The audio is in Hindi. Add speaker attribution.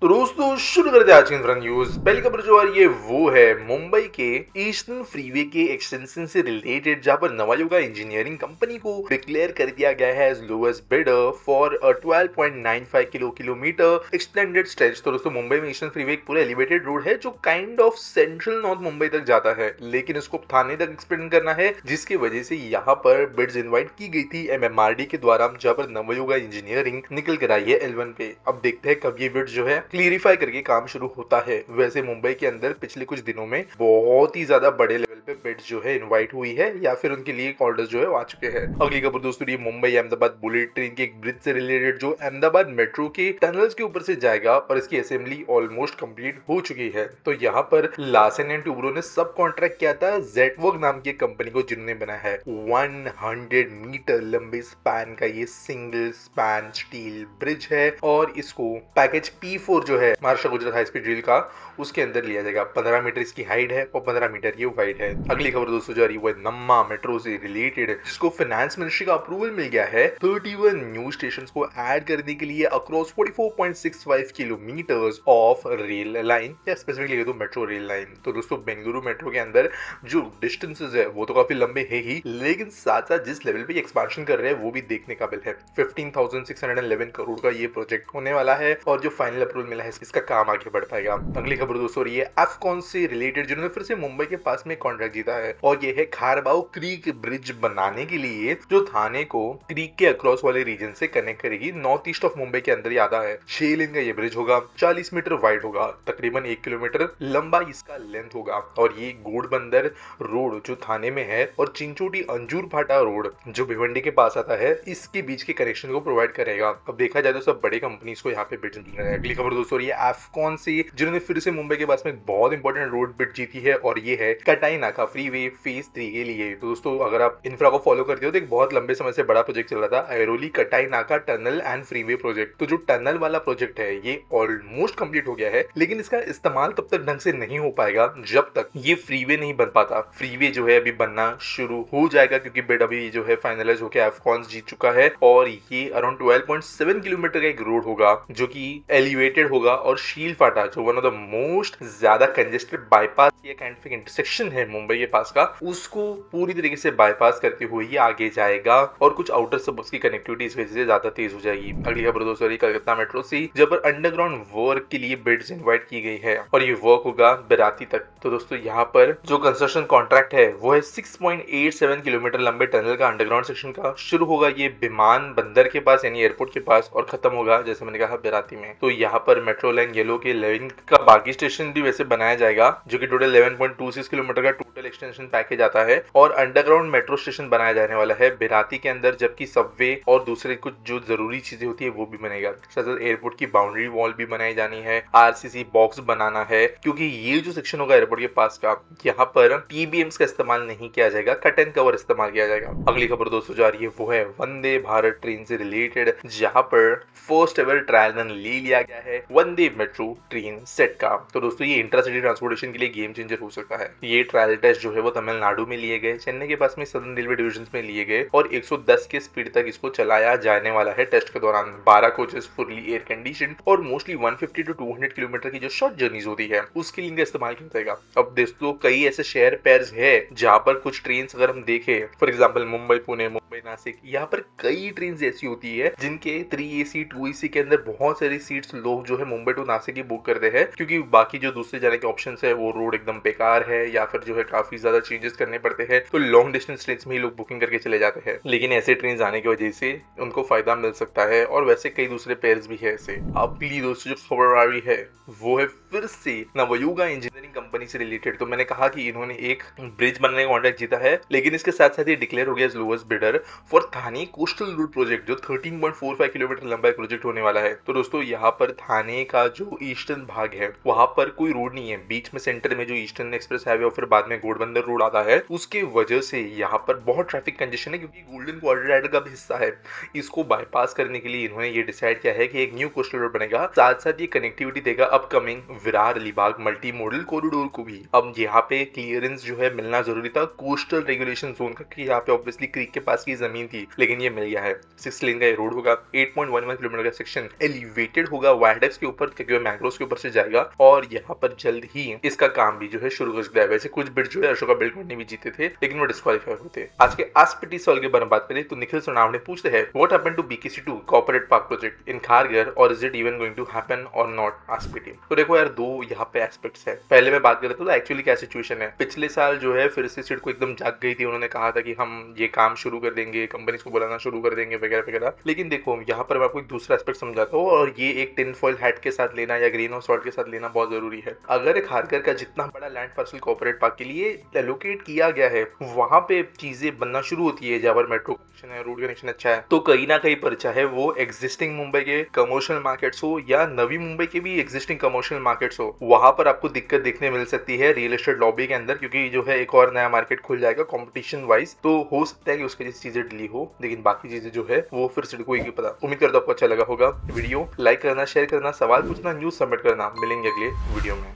Speaker 1: तो दोस्तों शुरू करते हैं आज की फ्रंट न्यूज। पहली खबर जो आ रही है वो है मुंबई के ईस्टर्न फ्रीवे के एक्सटेंशन से रिलेटेड, जहां पर नवायुगा इंजीनियरिंग कंपनी को डिक्लेयर कर दिया गया है as lowest bidder for 12.95 kilometre extended stretch. तो दोस्तों मुंबई में ईस्टर्न फ्रीवे एक पूरा एलिवेटेड रोड है जो kind of central north Mumbai तक जाता है, लेकिन इसको थाने तक एक्सटेंड करना है, जिसकी वजह से यहाँ पर बिड्स इन्वाइट की गई थी एमएमआरडी के द्वारा, जहां पर नवयुगा इंजीनियरिंग निकल कर आई है L1 पे। अब देखते हैं कब ये बिड जो है क्लियरिफाई करके काम शुरू होता है। वैसे मुंबई के अंदर पिछले कुछ दिनों में बहुत ही ज्यादा बड़े लेवल पे बिड्स जो है इनवाइट हुई है या फिर उनके लिए ऑर्डर्स जो है आ चुके हैं। अगली खबर दोस्तों ये मुंबई अहमदाबाद बुलेट ट्रेन के एक ब्रिज से रिलेटेड, जो अहमदाबाद मेट्रो के टनल्स के ऊपर से जाएगा और इसकी असेंबली ऑलमोस्ट कंप्लीट हो चुकी है। तो यहाँ पर लार्सन एंड टुब्रो ने सब कॉन्ट्रैक्ट किया था जेटवर्क नाम की कंपनी को, जिन्होंने बनाया है 100 मीटर लंबे स्पैन का ये सिंगल स्पैन स्टील ब्रिज है, और इसको पैकेज P4 जो है Maharashtra Gujarat high speed rail का, उसके अंदर लिया जाएगा। 15 मीटर इसकी हाइट है और 15 मीटर ये वाइड है। अगली खबर दोस्तों जो आ रही है वो नम्मा मेट्रो से रिलेटेड, जिसको फाइनेंस मिनिस्ट्री का अप्रूवल मिल गया है 31 न्यू स्टेशंस को ऐड करने के लिए across 44.65 kilometres of rail line, या स्पेसिफिकली तो मेट्रो रेल लाइन। तो दोस्तों बेंगलुरु मेट्रो के अंदर जो डिस्टेंसेस है वो तो काफी लंबे है ही, लेकिन साथ साथ जिस लेवल पे एक्सपेंशन कर रहे हैं वो भी देखने काबिल है। 15,611 करोड़ का ये प्रोजेक्ट होने वाला है, और जो फाइनल अप्रूवल मिला है इसका काम आगे बढ़ पाएगा। अगली खबर दोस्तों ये एफकॉन से रिलेटेड, जिन्होंने फिर से मुंबई के पास में कॉन्ट्रैक्ट जीता है, और ये है खारबाऊ क्रीक ब्रिज बनाने के लिए, जो थाने को क्रीक के अक्रॉस वाले रीजन से कनेक्ट करेगी। नॉर्थ ईस्ट ऑफ मुंबई के अंदर ही आता है। 6 लेन का ये ब्रिज होगा, 40 मीटर वाइड होगा, तकरीबन 1 किलोमीटर लंबा इसका लेंथ होगा, और ये गोडबंदर रोड जो थाने में है और चिंचोटी अंजूर फाटा रोड जो भिवंडी के पास आता है, इसके बीच के कनेक्शन को प्रोवाइड करेगा। अब देखा जाए तो सब बड़े कंपनीज को यहाँ पे बिड्स मिल रहे हैं। अगली खबर दोस्तों ये एफकॉन से, जिन्होंने फिर से मुंबई के पास में बहुत इंपॉर्टेंट रोड बिड जीती है, और ये है कटाई नाका फ्रीवे फेज 3 के लिए। तो दोस्तों अगर आप इंफ्रा को फॉलो करते हो तो एक बहुत लंबे समय से बड़ा प्रोजेक्ट चल रहा था, ऐरोली कटाई नाका टनल एंड फ्रीवे प्रोजेक्ट। तो जो टनल वाला प्रोजेक्ट है ये ऑलमोस्ट कंप्लीट हो गया है, लेकिन इसका इस्तेमाल तब तक ढंग से नहीं हो पाएगा जब तक ये फ्रीवे नहीं बन पाता। फ्रीवे जो है अभी बनना शुरू हो जाएगा, क्योंकि बिड अभी जो है फाइनलाइज होकर एफकॉन जीत चुका है, और ये अराउंड 12.7 किलोमीटर का एक रोड होगा जो कि एलिवेटेड होगा, और शील फाटा जो वन ऑफ द मोस्ट ज्यादा कंजेस्टेड बाईपास या काइंड ऑफ इंटरसेक्शन है मुंबई के पास का, उसको पूरी तरीके से बाईपास करते हुए ये आगे जाएगा, और कुछ आउटर सबर्ब्स की कनेक्टिविटी इस वजह से ज्यादा तेज हो जाएगी। अगली खबर दोस्तों कलकत्ता मेट्रो से, जब पर अंडरग्राउंड वर्क के लिए बिड्स इनवाइट की गई है, और ये वर्क होगा बिराती तक। तो दोस्तों यहाँ पर जो कंस्ट्रक्शन कॉन्ट्रैक्ट है वो है 6.87 किलोमीटर लंबे टनल का, अंडरग्राउंड सेक्शन का। शुरू होगा ये विमान बंदर के पास यानी एयरपोर्ट के पास, और खत्म होगा जैसे मैंने कहा बिराती में। तो यहाँ पर मेट्रो लाइन येलो के 11 का बाकी स्टेशन भी वैसे बनाया जाएगा, जो कि टोटल 11.26 किलोमीटर का टोटल एक्सटेंशन पैकेज आता है, और अंडरग्राउंड मेट्रो स्टेशन बनाया जाने वाला है बिराती के अंदर, जबकि सबवे और दूसरे कुछ जो जरूरी चीजें होती है वो भी बनेगा। साथ एयरपोर्ट की बाउंड्री वॉल भी बनाई जानी है, आरसीसी बॉक्स बनाना है, क्योंकि ये जो सेक्शन होगा एयरपोर्ट के पास का, यहाँ पर टीबीएम्स का इस्तेमाल नहीं किया जाएगा, कट एंड कवर इस्तेमाल किया जाएगा। अगली खबर दोस्तों जो आ रही है वो है वंदे भारत ट्रेन से रिलेटेड, जहां पर फर्स्ट एवर ट्रायल रन ले लिया गया है वंदे मेट्रो ट्रेन सेट का। तो दोस्तों ये इंट्रासिटी ट्रांसपोर्टेशन के लिए गेम चेंजर हो सकता है। ये ट्रायल टेस्ट जो है वो तमिलनाडु में लिए गए, चेन्नई के पास में सदर्न रेलवे डिविजन में लिए गए, और 110 के स्पीड तक इसको चलाया जाने वाला है। टेस्ट के दौरान 12 कोचेस फुल्ली एयर कंडीशन, और मोस्टली 150 to 200 किलोमीटर की जो शॉर्ट जर्नीज होती है उसके लिए इनका इस्तेमाल किया जाएगा। अब दोस्तों कई ऐसे शहर पैर्स है जहां पर कुछ ट्रेन अगर हम देखें, फॉर एग्जाम्पल मुंबई पुणे, मुंबई नासिक, यहाँ पर कई ट्रेन ऐसी होती है जिनके 3AC 2AC के अंदर बहुत सारी सीट्स लोग जो है मुंबई टू नासिक ही बुक करते हैं, क्योंकि बाकी जो दूसरे जाने के ऑप्शंस है वो रोड एकदम बेकार है, या फिर जो है काफी ज्यादा चेंजेस करने पड़ते हैं, तो लॉन्ग डिस्टेंस ट्रेन में ही लोग बुकिंग करके चले जाते हैं। लेकिन ऐसे ट्रेन आने की वजह से उनको फायदा मिल सकता है, और वैसे कई दूसरे पेयर्स भी है ऐसे। अगली दोस्तों जो खबर आ रही है वो है फिर से नवयुगा इंजीनियरिंग कंपनी से रिलेटेड। तो मैंने कहा कि इन्होंने एक ब्रिज बनने का कॉन्ट्रैक्ट जीता है, लेकिन इसके साथ साथ ये डिक्लेयर हो गया as lowest bidder for Thane coastal road project, जो 13.45 किलोमीटर लंबा प्रोजेक्ट होने वाला है। तो दोस्तों यहाँ पर थाने का जो ईस्टर्न भाग है वहां पर कोई रोड नहीं है, बीच में सेंटर में जो ईस्टर्न एक्सप्रेस हाईवे और फिर बाद में घोड़बंदर रोड आता है उसके वजह से यहाँ पर बहुत ट्रैफिक कंजेशन है, क्योंकि गोल्डन क्वाड्रिलेटरल का भी हिस्सा है। इसको बाईपास करने के लिए इन्होंने ये डिसाइड किया है कि एक न्यू कोस्टल रोड बनेगा, साथ साथ ये कनेक्टिविटी देगा upcoming Virar Alibag multi modal corridor को भी। अब यहाँ पे क्लियरेंस जो है मिलना जरूरी था कोस्टल रेगुलेशन जोन का, कि यहाँ पे ऑब्वियसली क्रीक के पास की जमीन थी, लेकिन ये मिल गया है। 6 लेन का ये रोड होगा, 8.11 किलोमीटर का सेक्शन एलिवेटेड होगा वायडक्स के ऊपर, क्योंकि मैंग्रोव्स के ऊपर से जाएगा, और यहाँ पर जल्द ही इसका काम भी जो है शुरू हो सकता है। वैसे कुछ बिड जो है अशोका बिल्डकॉन ने भी जीते थे, लेकिन वो डिस्क्वालीफाई होते। आज के आस्पिटी सवाल के बारे में बात करें तो निखिल सोनावणे पूछते हैं what happened to BKC2 corporate park project in Kharghar और is it even going to happen और नॉट, आस्पिटी। तो देखो यार, दो यहाँ पे एस्पेक्ट्स है। पहले मैं बात कर रहा था तो एक्चुअली क्या सिचुएशन है। पिछले साल जो है फिर से सिडको एकदम जाग गई थी, उन्होंने कहा था कि हम ये काम शुरू कर देंगे, कंपनीज को बुलाना शुरू कर देंगे वगैरह वगैरह। लेकिन देखो यहाँ पर मैं आपको एक दूसरा एस्पेक्ट समझाता हूँ, और ये एक टिन फॉइल हैट के साथ लेना या ग्रीन हाउस सॉल्ट के साथ लेना बहुत जरूरी है। अगर एक खारगर का जितना बड़ा लैंड पार्सल कॉर्पोरेट पार्क के लिए एलोकेट किया गया है, वहां पे चीजें बनना शुरू होती है, जहाँ पर मेट्रो कनेक्शन है, रोड कनेक्शन अच्छा है, तो कहीं ना कहीं पर चाहे वो एग्जिस्टिंग मुंबई के कमर्शियल मार्केट्स हो या नवी मुंबई के भी एग्जिस्टिंग कमर्शियल मार्केट्स हो, वहां पर आपको दिक्कत देखने मिल सकती है रियल एस्टेट लॉबी के अंदर, क्योंकि जो है एक और नया मार्केट खुल जाएगा कंपटीशन वाइज। तो हो सकता है कि उसके जैसी चीजें डिली हो, लेकिन बाकी चीजें जो है वो फिर सिडको ही पता। उम्मीद करता हूं आपको अच्छा लगा होगा। वीडियो लाइक करना, शेयर करना, सवाल पूछना, न्यूज सबमिट करना। मिलेंगे अगले वीडियो में।